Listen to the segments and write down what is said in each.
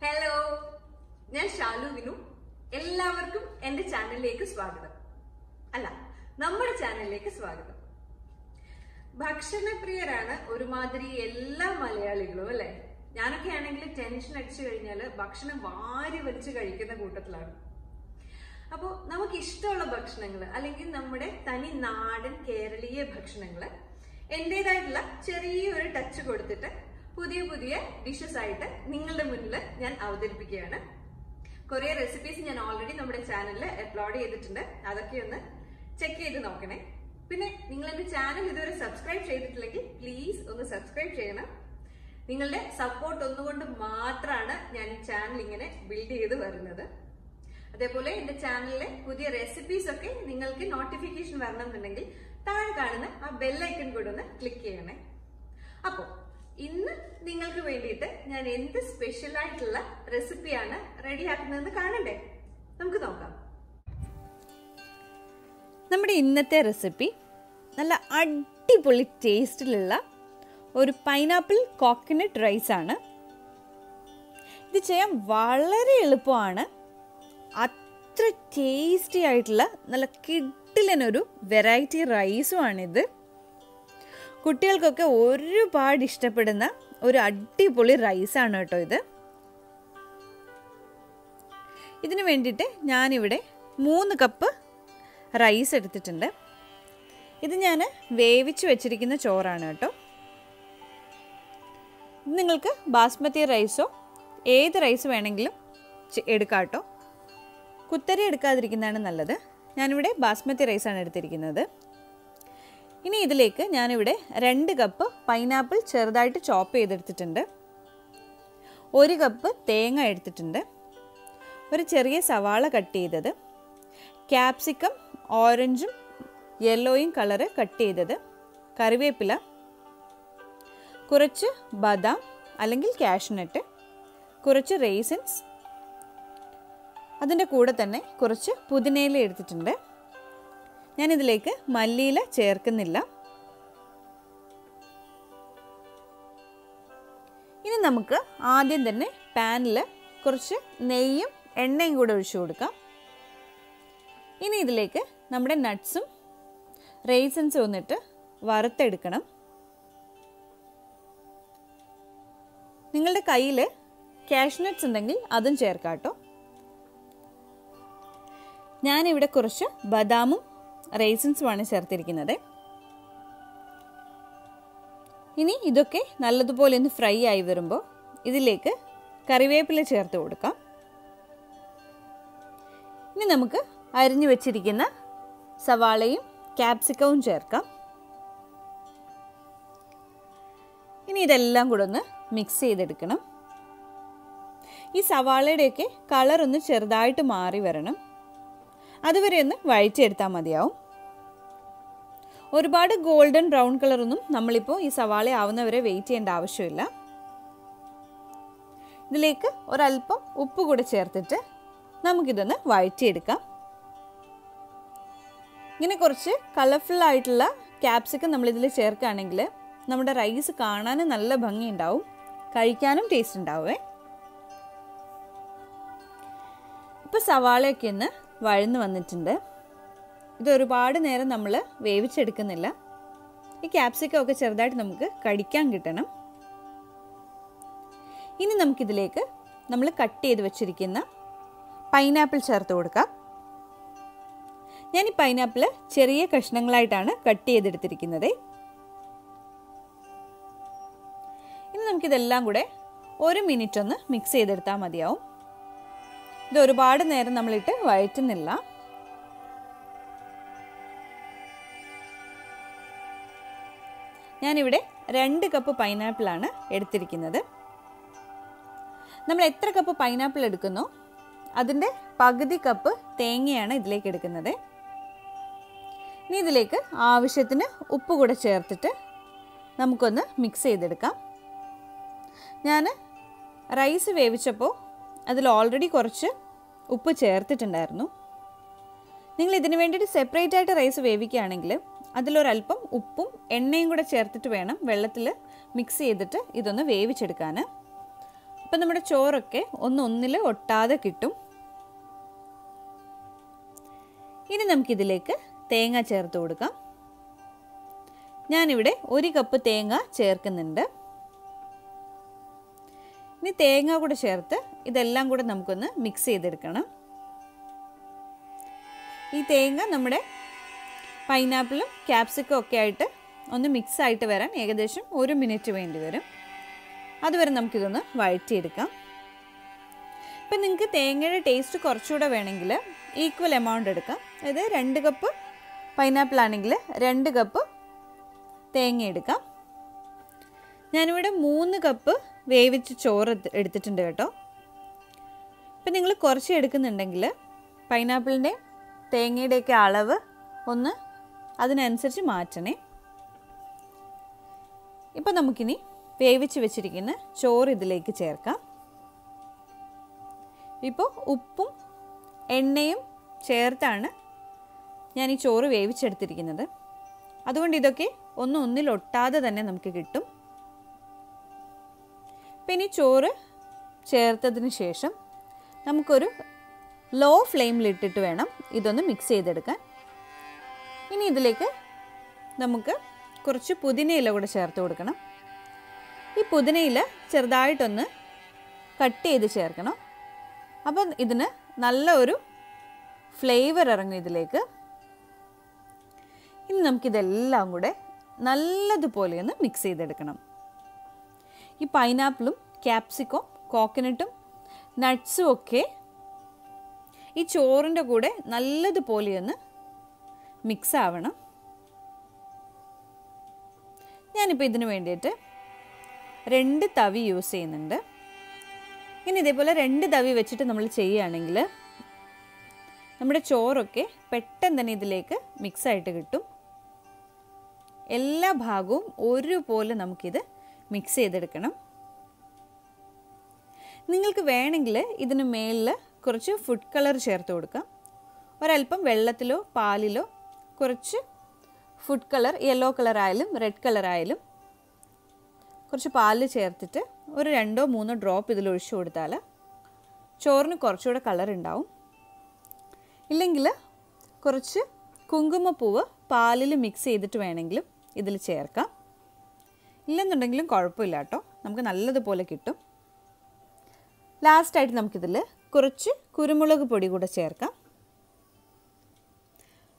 Hello, ഞാൻ ഷാലു വിനു. എല്ലാവർക്കും എന്റെ ചാനലിലേക്ക് സ്വാഗതം. അല്ല, നമ്മുടെ ചാനലിലേക്ക് സ്വാഗതം. ഭക്ഷണപ്രിയരാണ് ഒരുമാതിരി എല്ലാ മലയാളികളും, അല്ലെ? ഞാനൊക്കെ ആണെങ്കിൽ ടെൻഷൻ അടിച്ചു കഴിഞ്ഞാൽ ഭക്ഷണം വാരി വലിച്ചു കഴിക്കുന്ന കൂട്ടത്തിലാണ്. അപ്പോൾ നമുക്ക് ഇഷ്ടമുള്ള ഭക്ഷണങ്ങൾ അല്ലെങ്കിൽ നമ്മുടെ തനി നാടൻ കേരളീയ ഭക്ഷണങ്ങൾ എന്റേതായിട്ടുള്ള ചെറിയൊരു ടച്ച് കൊടുത്തിട്ട് പുതിയ പുതിയ ഡിഷസ് ആയിട്ട് നിങ്ങളുടെ മുന്നിൽ ഞാൻ അവതരിപ്പിക്കുകയാണ്. കുറേ റെസിപ്പീസ് ഞാൻ ഓൾറെഡി നമ്മുടെ ചാനലിൽ അപ്ലോഡ് ചെയ്തിട്ടുണ്ട്. അതൊക്കെ ഒന്ന് ചെക്ക് ചെയ്ത് നോക്കണേ. പിന്നെ നിങ്ങൾ എന്റെ ചാനൽ ഇതുവരെ സബ്സ്ക്രൈബ് ചെയ്തിട്ടില്ലെങ്കിൽ പ്ലീസ് ഒന്ന് സബ്സ്ക്രൈബ് ചെയ്യണം. നിങ്ങളുടെ സപ്പോർട്ട് ഒന്നുകൊണ്ട് മാത്രമാണ് ഞാൻ ഈ ചാനൽ ഇങ്ങനെ ബിൽഡ് ചെയ്ത് വരുന്നത്. അതേപോലെ എന്റെ ചാനലിലെ പുതിയ റെസിപ്പീസ് ഒക്കെ നിങ്ങൾക്ക് നോട്ടിഫിക്കേഷൻ വരണമെന്നുണ്ടെങ്കിൽ താഴെ കാണുന്ന ആ ബെല്ലൈക്കൺ കൂടെ ഒന്ന് ക്ലിക്ക് ചെയ്യണേ. അപ്പോൾ ഇന്ന് നിങ്ങൾക്ക് വേണ്ടിയിട്ട് ഞാൻ എന്ത് സ്പെഷ്യൽ ആയിട്ടുള്ള റെസിപ്പിയാണ് റെഡിയാക്കുന്നതെന്ന് കാണണ്ടേ? നമുക്ക് നോക്കാം. നമ്മുടെ ഇന്നത്തെ റെസിപ്പി നല്ല അടിപൊളി ടേസ്റ്റിലുള്ള ഒരു പൈനാപ്പിൾ കോക്കനട്ട് റൈസ് ആണ്. ഇത് ചെയ്യാൻ വളരെ എളുപ്പമാണ്. അത്ര ടേസ്റ്റി ആയിട്ടുള്ള നല്ല കിടിലനൊരു വെറൈറ്റി റൈസും ആണിത്. കുട്ടികൾക്കൊക്കെ ഒരുപാട് ഇഷ്ടപ്പെടുന്ന ഒരു അടിപൊളി റൈസാണ് കേട്ടോ ഇത്. ഇതിനു വേണ്ടിയിട്ട് ഞാനിവിടെ 3 കപ്പ് റൈസ് എടുത്തിട്ടുണ്ട്. ഇത് ഞാൻ വേവിച്ച് വെച്ചിരിക്കുന്ന ചോറാണ് കേട്ടോ. ഇത് നിങ്ങൾക്ക് ബാസ്മതി റൈസോ ഏത് റൈസ് വേണമെങ്കിലും എടുക്കാം കേട്ടോ. കുത്തരി എടുക്കാതിരിക്കുന്നതാണ് നല്ലത്. ഞാനിവിടെ ബാസ്മതി റൈസാണ് എടുത്തിരിക്കുന്നത്. ഇനി ഇതിലേക്ക് ഞാനിവിടെ 2 കപ്പ് പൈനാപ്പിൾ ചെറുതായിട്ട് ചോപ്പ് ചെയ്തെടുത്തിട്ടുണ്ട്. 1 കപ്പ് തേങ്ങ എടുത്തിട്ടുണ്ട്. ഒരു ചെറിയ സവാള കട്ട് ചെയ്തത്, ക്യാപ്സിക്കം ഓറഞ്ചും യെല്ലോയും കളറ് കട്ട് ചെയ്തത്, കറിവേപ്പില, കുറച്ച് ബദാം അല്ലെങ്കിൽ കാഷ്നട്ട്, കുറച്ച് റേസിൻസ്, അതിൻ്റെ കൂടെ തന്നെ കുറച്ച് പുതിനയില എടുത്തിട്ടുണ്ട്. ഞാനിതിലേക്ക് മല്ലിയില ചേർക്കുന്നില്ല. ഇനി നമുക്ക് ആദ്യം തന്നെ പാനിൽ കുറച്ച് നെയ്യും എണ്ണയും കൂടെ ഒഴിച്ചു കൊടുക്കാം. ഇനി ഇതിലേക്ക് നമ്മുടെ നട്ട്സും റേസിൻസും വന്നിട്ട് വറുത്തെടുക്കണം. നിങ്ങളുടെ കയ്യിൽ കാഷ്നട്ട്സ് ഉണ്ടെങ്കിൽ അതും ചേർക്കാം കേട്ടോ. ഞാനിവിടെ കുറച്ച് ബദാമും റേസിൻസുമാണ് ചേർത്തിരിക്കുന്നത്. ഇനി ഇതൊക്കെ നല്ലതുപോലെ ഒന്ന് ഫ്രൈ ആയി വരുമ്പോൾ ഇതിലേക്ക് കറിവേപ്പില ചേർത്ത് കൊടുക്കാം. ഇനി നമുക്ക് അരിഞ്ഞു വെച്ചിരിക്കുന്ന സവാളയും ക്യാപ്സിക്കവും ചേർക്കാം. ഇനി ഇതെല്ലാം കൂടെ ഒന്ന് മിക്സ് ചെയ്തെടുക്കണം. ഈ സവാളയുടെയൊക്കെ കളർ ഒന്ന് ചെറുതായിട്ട് മാറി വരണം. അതുവരെ ഒന്ന് വഴറ്റിയെടുത്താൽ മതിയാവും. ഒരുപാട് ഗോൾഡൻ ബ്രൗൺ കളറൊന്നും നമ്മളിപ്പോൾ ഈ സവാള ആവുന്നവരെ വെയിറ്റ് ചെയ്യേണ്ട ആവശ്യമില്ല. ഇതിലേക്ക് ഒരല്പം ഉപ്പ് കൂടെ ചേർത്തിട്ട് നമുക്കിതൊന്ന് വഴറ്റിയെടുക്കാം. ഇങ്ങനെ കുറച്ച് കളർഫുൾ ആയിട്ടുള്ള ക്യാപ്സിക്കം നമ്മളിതിൽ ചേർക്കുകയാണെങ്കിൽ നമ്മുടെ റൈസ് കാണാനും നല്ല ഭംഗിയുണ്ടാവും, കഴിക്കാനും ടേസ്റ്റ് ഉണ്ടാവേ. ഇപ്പോൾ സവാളയൊക്കെ ഒന്ന് വഴന്ന് വന്നിട്ടുണ്ട്. ഇത് ഒരുപാട് നേരം നമ്മൾ വേവിച്ചെടുക്കുന്നില്ല. ഈ ക്യാപ്സിക്കം ഒക്കെ ചെറുതായിട്ട് നമുക്ക് കടിക്കാൻ കിട്ടണം. ഇനി നമുക്കിതിലേക്ക് നമ്മൾ കട്ട് ചെയ്ത് വെച്ചിരിക്കുന്ന പൈനാപ്പിൾ ചേർത്ത് കൊടുക്കാം. ഞാൻ ഈ പൈനാപ്പിൾ ചെറിയ കഷ്ണങ്ങളായിട്ടാണ് കട്ട് ചെയ്തെടുത്തിരിക്കുന്നത്. ഇനി നമുക്കിതെല്ലാം കൂടെ 1 മിനിറ്റ് ഒന്ന് മിക്സ് ചെയ്തെടുത്താൽ മതിയാവും. ഇത് ഒരുപാട് നേരം നമ്മളിട്ട് വഴറ്റുന്നില്ല. ഞാനിവിടെ 2 കപ്പ് പൈനാപ്പിളാണ് എടുത്തിരിക്കുന്നത്. നമ്മൾ എത്ര കപ്പ് പൈനാപ്പിൾ എടുക്കുന്നോ അതിൻ്റെ പകുതി കപ്പ് തേങ്ങയാണ് ഇതിലേക്ക് എടുക്കുന്നത്. ഇനി ഇതിലേക്ക് ആവശ്യത്തിന് ഉപ്പ് കൂടെ ചേർത്തിട്ട് നമുക്കൊന്ന് മിക്സ് ചെയ്തെടുക്കാം. ഞാൻ റൈസ് വേവിച്ചപ്പോൾ അതിൽ ഓൾറെഡി കുറച്ച് ഉപ്പ് ചേർത്തിട്ടുണ്ടായിരുന്നു. നിങ്ങൾ ഇതിന് വേണ്ടിയിട്ട് സെപ്പറേറ്റ് ആയിട്ട് റൈസ് വേവിക്കുകയാണെങ്കിൽ അതിലൊരല്പം ഉപ്പും എണ്ണയും കൂടെ ചേർത്തിട്ട് വേണം വെള്ളത്തിൽ മിക്സ് ചെയ്തിട്ട് ഇതൊന്ന് വേവിച്ചെടുക്കാൻ. ഇപ്പം നമ്മുടെ ചോറൊക്കെ ഒന്നിൽ ഒട്ടാതെ കിട്ടും. ഇനി നമുക്കിതിലേക്ക് തേങ്ങ ചേർത്ത് കൊടുക്കാം. ഞാനിവിടെ 1 കപ്പ് തേങ്ങ ചേർക്കുന്നുണ്ട്. ഇനി തേങ്ങ കൂടെ ചേർത്ത് ഇതെല്ലാം കൂടെ നമുക്കൊന്ന് മിക്സ് ചെയ്തെടുക്കണം. ഈ തേങ്ങ നമ്മുടെ പൈനാപ്പിളും ക്യാപ്സിക്കം ഒക്കെ ആയിട്ട് ഒന്ന് മിക്സ് ആയിട്ട് വരാൻ ഏകദേശം 1 മിനിറ്റ് വേണ്ടി വരും. അതുവരെ നമുക്കിതൊന്ന് വഴറ്റിയെടുക്കാം. ഇപ്പം നിങ്ങൾക്ക് തേങ്ങയുടെ ടേസ്റ്റ് കുറച്ചുകൂടെ വേണമെങ്കിൽ ഈക്വൽ എമൗണ്ട് എടുക്കാം. അതായത് 2 കപ്പ് പൈനാപ്പിൾ ആണെങ്കിൽ 2 കപ്പ് തേങ്ങ എടുക്കാം. ഞാനിവിടെ 3 കപ്പ് വേവിച്ച് ചോറ് എടുത്തിട്ടുണ്ട് കേട്ടോ. ഇപ്പം നിങ്ങൾ കുറച്ച് എടുക്കുന്നുണ്ടെങ്കിൽ പൈനാപ്പിളിൻ്റെ തേങ്ങയുടെയൊക്കെ അളവ് ഒന്ന് അതിനനുസരിച്ച് മാറ്റണേ. ഇപ്പം നമുക്കിനി വേവിച്ച് വെച്ചിരിക്കുന്ന ചോറ് ഇതിലേക്ക് ചേർക്കാം. ഇപ്പോൾ ഉപ്പും എണ്ണയും ചേർത്താണ് ഞാൻ ഈ ചോറ് വേവിച്ചെടുത്തിരിക്കുന്നത്. അതുകൊണ്ട് ഇതൊക്കെ ഒന്നിൽ ഒട്ടാതെ തന്നെ നമുക്ക് കിട്ടും. പിന്നെ ഈ ചോറ് ചേർത്തതിന് ശേഷം നമുക്കൊരു ലോ ഫ്ലെയിമിലിട്ടിട്ട് വേണം ഇതൊന്ന് മിക്സ് ചെയ്തെടുക്കാൻ. ഇനി ഇതിലേക്ക് നമുക്ക് കുറച്ച് പുതിനയില കൂടെ ചേർത്ത് കൊടുക്കണം. ഈ പുതിനയില ചെറുതായിട്ടൊന്ന് കട്ട് ചെയ്ത് ചേർക്കണം. അപ്പം ഇതിന് നല്ല ഒരു ഫ്ലേവർ ഇറങ്ങും ഇതിലേക്ക്. ഇനി നമുക്കിതെല്ലാം കൂടെ നല്ലതുപോലെ ഒന്ന് മിക്സ് ചെയ്തെടുക്കണം. ഈ പൈനാപ്പിളും ക്യാപ്സിക്കം കോക്കനട്ടും നട്ട്സും ഒക്കെ ഈ ചോറിൻ്റെ കൂടെ നല്ലതുപോലെ ഒന്ന് മിക്സ് ആവണം. ഞാനിപ്പോൾ ഇതിന് വേണ്ടിയിട്ട് 2 തവി യൂസ് ചെയ്യുന്നുണ്ട്. ഇനി ഇതേപോലെ 2 തവി വെച്ചിട്ട് നമ്മൾ ചെയ്യുകയാണെങ്കിൽ നമ്മുടെ ചോറൊക്കെ പെട്ടെന്ന് തന്നെ ഇതിലേക്ക് മിക്സായിട്ട് കിട്ടും. എല്ലാ ഭാഗവും ഒരുപോലെ നമുക്കിത് മിക്സ് ചെയ്തെടുക്കണം. നിങ്ങൾക്ക് വേണമെങ്കിൽ ഇതിന് മേലിൽ കുറച്ച് ഫുഡ് കളർ ചേർത്ത് കൊടുക്കാം. ഒരല്പം വെള്ളത്തിലോ പാലിലോ കുറച്ച് ഫുഡ് കളർ, യെല്ലോ കളർ ആയാലും റെഡ് കളർ ആയാലും കുറച്ച് പാലിൽ ചേർത്തിട്ട് ഒരു 2-3 ഡ്രോപ്പ് ഇതിൽ ഒഴിച്ചു കൊടുത്താൽ ചോറിന് കുറച്ചുകൂടെ കളർ ഉണ്ടാവും. ഇല്ലെങ്കിൽ കുറച്ച് കുങ്കുമപ്പൂവ് പാലിൽ മിക്സ് ചെയ്തിട്ട് വേണമെങ്കിലും ഇതിൽ ചേർക്കാം. ഇല്ലെന്നുണ്ടെങ്കിലും കുഴപ്പമില്ല കേട്ടോ, നമുക്ക് നല്ലതുപോലെ കിട്ടും. ലാസ്റ്റായിട്ട് നമുക്കിതിൽ കുറച്ച് കുരുമുളക് പൊടി കൂടെ ചേർക്കാം.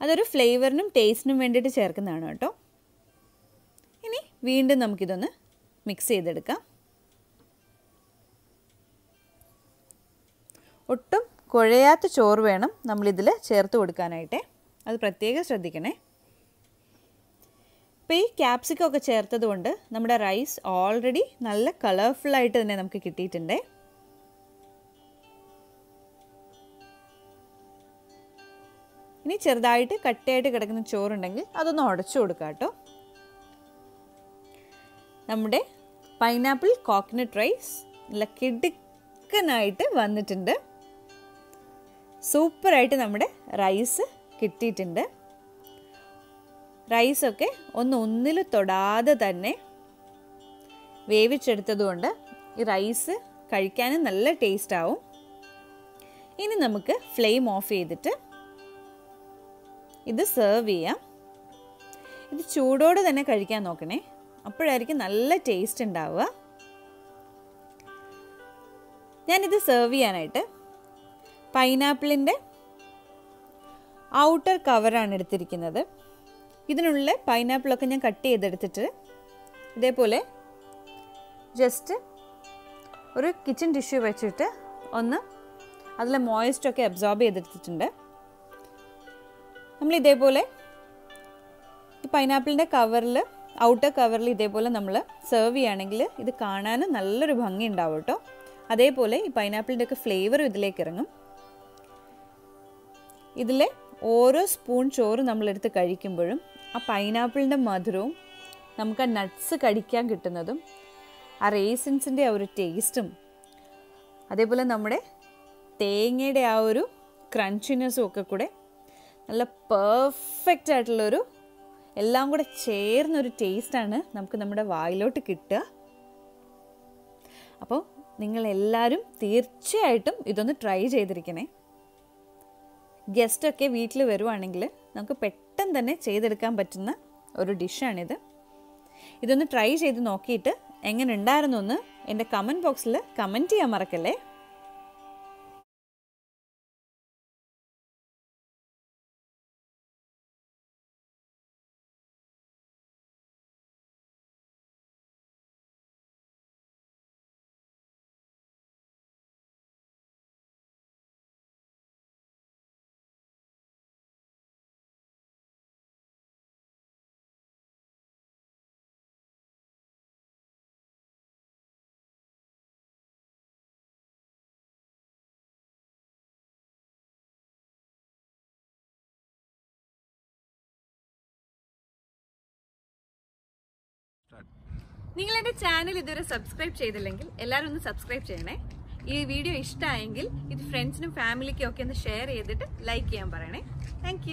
അതൊരു ഫ്ലേവറിനും ടേസ്റ്റിനും വേണ്ടിയിട്ട് ചേർക്കുന്നതാണ് കേട്ടോ. ഇനി വീണ്ടും നമുക്കിതൊന്ന് മിക്സ് ചെയ്തെടുക്കാം. ഒട്ടും കുഴയാത്ത ചോറ് വേണം നമ്മളിതിൽ ചേർത്ത് കൊടുക്കാനായിട്ട്, അത് പ്രത്യേകം ശ്രദ്ധിക്കണേ. ഇപ്പോൾ ഈ ക്യാപ്സിക്കം ഒക്കെ ചേർത്തത് കൊണ്ട് നമ്മുടെ റൈസ് ഓൾറെഡി നല്ല കളർഫുള്ളായിട്ട് തന്നെ നമുക്ക് കിട്ടിയിട്ടുണ്ട്. ഇനി ചെറുതായിട്ട് കട്ടയായിട്ട് കിടക്കുന്ന ചോറുണ്ടെങ്കിൽ അതൊന്ന് ഉടച്ചു കൊടുക്കാം കേട്ടോ. നമ്മുടെ പൈനാപ്പിൾ കോക്കനട്ട് റൈസ് നല്ല കിടുക്കനായിട്ട് വന്നിട്ടുണ്ട്. സൂപ്പറായിട്ട് നമ്മുടെ റൈസ് കിട്ടിയിട്ടുണ്ട്. റൈസൊക്കെ ഒന്നിൽ തൊടാതെ തന്നെ വേവിച്ചെടുത്തതുകൊണ്ട് ഈ റൈസ് കഴിക്കാനും നല്ല ടേസ്റ്റ് ആവും. ഇനി നമുക്ക് ഫ്ലെയിം ഓഫ് ചെയ്തിട്ട് ഇത് സെർവ് ചെയ്യാം. ഇത് ചൂടോടെ തന്നെ കഴിക്കാൻ നോക്കണേ, അപ്പോഴായിരിക്കും നല്ല ടേസ്റ്റ് ഉണ്ടാവുക. ഞാനിത് സെർവ് ചെയ്യാനായിട്ട് പൈനാപ്പിളിൻ്റെ ഔട്ടർ കവറാണ് എടുത്തിരിക്കുന്നത്. ഇതിനുള്ള പൈനാപ്പിളൊക്കെ ഞാൻ കട്ട് ചെയ്തെടുത്തിട്ട് ഇതേപോലെ ജസ്റ്റ് ഒരു കിച്ചൺ ടിഷ്യൂ വെച്ചിട്ട് ഒന്ന് അതിലെ മോയ്സ്റ്റൊക്കെ അബ്സോർബ് ചെയ്തെടുത്തിട്ടുണ്ട്. നമ്മൾ ഇതേപോലെ ഈ പൈനാപ്പിളിൻ്റെ കവറിൽ, ഔട്ടർ കവറിൽ ഇതേപോലെ നമ്മൾ സെർവ് ചെയ്യുകയാണെങ്കിൽ ഇത് കാണാനും നല്ലൊരു ഭംഗി ഉണ്ടാവും കേട്ടോ. അതേപോലെ ഈ പൈനാപ്പിളിൻ്റെ ഒക്കെ ഫ്ലേവറും ഇതിലേക്ക് ഇറങ്ങും. ഇതിലെ ഓരോ സ്പൂൺ ചോറ് നമ്മളെടുത്ത് കഴിക്കുമ്പോഴും ആ പൈനാപ്പിളിൻ്റെ മധുരവും നമുക്ക് ആ നട്ട്സ് കടിക്കാൻ കിട്ടുന്നതും ആ റേസിൻസിൻ്റെ ആ ഒരു ടേസ്റ്റും അതേപോലെ നമ്മുടെ തേങ്ങയുടെ ആ ഒരു ക്രഞ്ചിനെസ്സും ഒക്കെ കൂടെ നല്ല പെർഫെക്റ്റ് ആയിട്ടുള്ളൊരു എല്ലാം കൂടെ ചേർന്നൊരു ടേസ്റ്റാണ് നമുക്ക് നമ്മുടെ വായിലോട്ട് കിട്ടുക. അപ്പോൾ നിങ്ങളെല്ലാവരും തീർച്ചയായിട്ടും ഇതൊന്ന് ട്രൈ ചെയ്തിരിക്കണേ. ഗസ്റ്റൊക്കെ വീട്ടിൽ വരുവാണെങ്കിൽ നമുക്ക് പെട്ടെന്ന് തന്നെ ചെയ്തെടുക്കാൻ പറ്റുന്ന ഒരു ഡിഷാണിത്. ഇതൊന്ന് ട്രൈ ചെയ്ത് നോക്കിയിട്ട് എങ്ങനെ ഉണ്ടായിരുന്നു എന്ന് എൻ്റെ കമൻറ്റ് ബോക്സിൽ കമൻറ്റ് ചെയ്യാൻ മറക്കല്ലേ. നിങ്ങൾ എൻ്റെ ചാനൽ ഇതുവരെ സബ്സ്ക്രൈബ് ചെയ്തില്ലെങ്കിൽ എല്ലാവരും ഒന്ന് സബ്സ്ക്രൈബ് ചെയ്യണേ. ഈ വീഡിയോ ഇഷ്ടമായെങ്കിൽ ഇത് ഫ്രണ്ട്സിനും ഫാമിലിക്കും ഒക്കെ ഒന്ന് ഷെയർ ചെയ്തിട്ട് ലൈക്ക് ചെയ്യാൻ പറയണേ. താങ്ക്